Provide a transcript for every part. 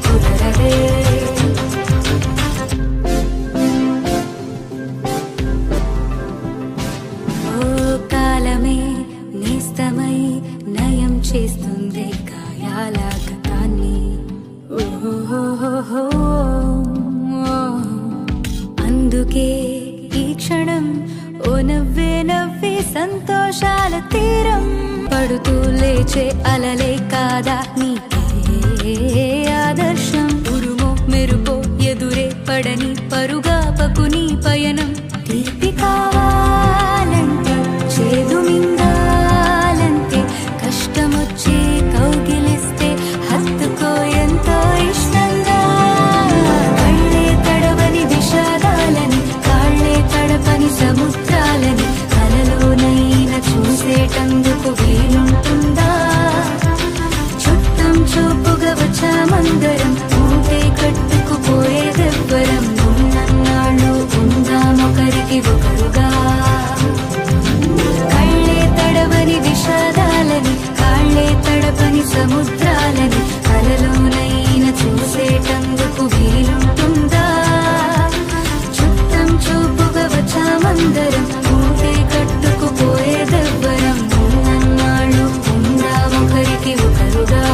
కుదరదే. ఓ కాలమే నేస్తమై నయం చేస్తుంది గాయాల గతాన్ని. ఓహో అందుకే ఈ క్షణం ఓ నవ్వే నవ్వే సంతోషాల తీరం. పడుతూ లేచే అలలే కాదా నీకే ఆదర్శం. ఉరుమో మెరుపో ఎదురే పడని పరుగాపకు నీ పయనం. తీపి కావాలంటే చేదు మింగాలంటే కష్టమొచ్చి కౌగిలిస్తే హత్తుకో ఎంతో ఇష్టంగా. కళ్ళే తడవని విషాదాలని కాళ్ళే తడపని సముద్రాలని కలలోనైనా చూసేటందుకు వీలుంటుందా. చుట్టం చూపుగా వచ్చామందరం ఊటే కట్టుకుపోయేదెవ్వరం. ఉన్నన్నాళ్ళు ఉందామొకరికి ఒకరుగా. కళ్ళే తడవని విషాదాలని కాళ్ళే తడపని సముద్రాలని కలలోనైనా చూసేటందుకు వీలుంటుందా. చుట్టం చూపుగా వచ్చామందరం ఊటే కట్టుకుపోయేదెవ్వరం. ఉన్నన్నాళ్ళు ఉందామొకరికి ఒకరుగా.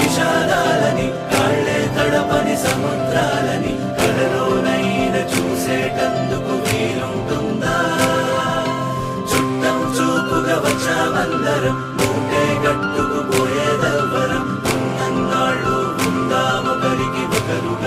విషాదాలని కాళ్ళే తడపని సముద్రాలని కలలోనైనా చూసేటందుకు వీలుంటుందా. చుట్టం చూపుగా వచ్చామందరం మూటే కట్టుకుపోయేదెవ్వరం. ఉన్నన్నాళ్ళు ఉందామొకరికి ఒకరుగా.